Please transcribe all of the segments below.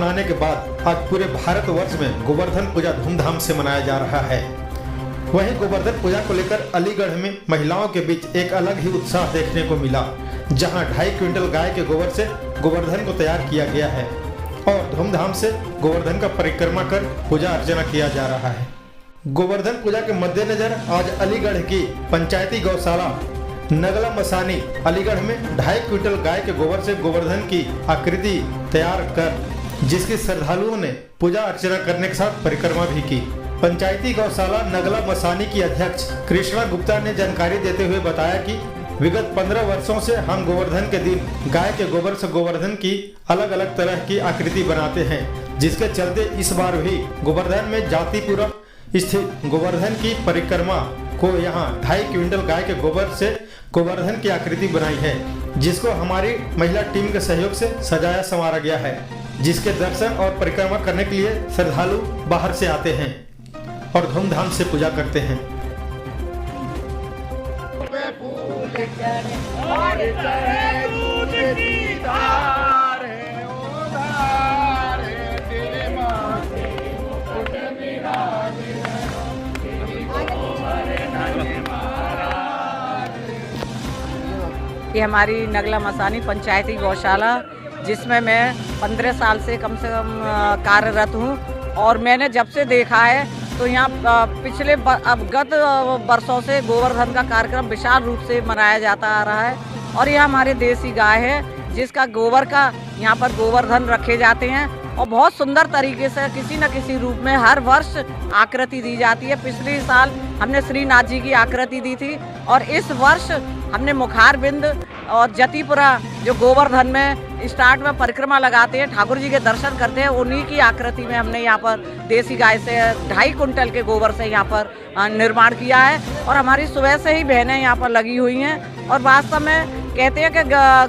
मनाने के बाद आज पूरे भारतवर्ष में गोवर्धन पूजा धूमधाम से मनाया जा रहा है। वहीं गोवर्धन पूजा को लेकर अलीगढ़ में महिलाओं के बीच एक अलग ही उत्साह देखने को मिला, जहां 2.5 क्विंटल गाय के गोबर से गोवर्धन को तैयार किया गया है और धूमधाम से गोवर्धन का परिक्रमा कर पूजा अर्चना किया जा रहा है। गोवर्धन पूजा के मद्देनजर आज अलीगढ़ की पंचायती गौशाला नगला मसानी अलीगढ़ में 2.5 क्विंटल गाय के गोबर से गोवर्धन की आकृति तैयार कर जिसकी श्रद्धालुओं ने पूजा अर्चना करने के साथ परिक्रमा भी की। पंचायती गौशाला नगला मसानी की अध्यक्ष कृष्णा गुप्ता ने जानकारी देते हुए बताया कि विगत 15 वर्षों से हम गोवर्धन के दिन गाय के गोबर से गोवर्धन की अलग अलग तरह की आकृति बनाते हैं, जिसके चलते इस बार भी गोवर्धन में जातिपुरा स्थित गोवर्धन की परिक्रमा को यहाँ 2.5 क्विंटल गाय के गोबर से गोवर्धन की आकृति बनाई है, जिसको हमारी महिला टीम के सहयोग से सजाया संवारा गया है, जिसके दर्शन और परिक्रमा करने के लिए श्रद्धालु बाहर से आते हैं और धूमधाम से पूजा करते हैं। ये हमारी नगला मसानी पंचायती गौशाला, जिसमें मैं 15 साल से कम कार्यरत हूँ और मैंने जब से देखा है तो यहाँ पिछले गत वर्षों से गोवर्धन का कार्यक्रम विशाल रूप से मनाया जाता आ रहा है और यह हमारे देसी गाय है, जिसका गोबर का यहाँ पर गोवर्धन रखे जाते हैं और बहुत सुंदर तरीके से किसी न किसी रूप में हर वर्ष आकृति दी जाती है। पिछले साल हमने श्रीनाथ जी की आकृति दी थी और इस वर्ष हमने मुखार बिंद और जतिपुरा जो गोवर्धन में स्टार्ट में परिक्रमा लगाते हैं, ठाकुर जी के दर्शन करते हैं, उन्हीं की आकृति में हमने यहाँ पर देसी गाय से 2.5 कुंटल के गोबर से यहाँ पर निर्माण किया है और हमारी सुबह से ही बहनें यहाँ पर लगी हुई हैं और वास्तव में कहते हैं कि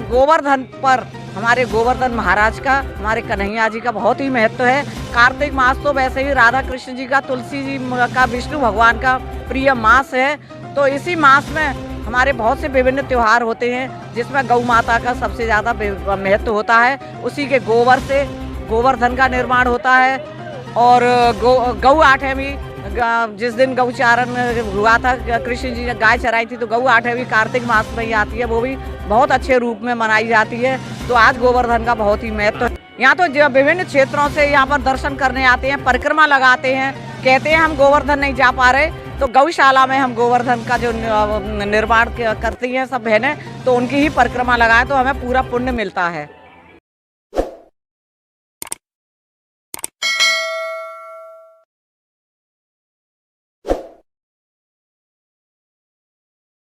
गोवर्धन पर हमारे गोवर्धन महाराज का, हमारे कन्हैया जी का बहुत ही महत्व है। कार्तिक मास तो वैसे ही राधा कृष्ण जी का, तुलसी जी का, विष्णु भगवान का प्रिय मास है, तो इसी मास में हमारे बहुत से विभिन्न त्योहार होते हैं, जिसमें गौ माता का सबसे ज़्यादा महत्व होता है। उसी के गोबर से गोवर्धन का निर्माण होता है और गौ आठवीं जिस दिन गौचारण हुआ था, कृष्ण जी ने गाय चराई थी, तो गौ आठवीं कार्तिक मास में ही आती है, वो भी बहुत अच्छे रूप में मनाई जाती है। तो आज गोवर्धन का बहुत ही महत्व है। यहाँ तो विभिन्न क्षेत्रों से यहाँ पर दर्शन करने आते हैं, परिक्रमा लगाते हैं, कहते हैं हम गोवर्धन नहीं जा पा रहे तो गौशाला में हम गोवर्धन का जो निर्माण करती हैं सब बहनें, तो उनकी ही परिक्रमा लगाएं तो हमें पूरा पुण्य मिलता है।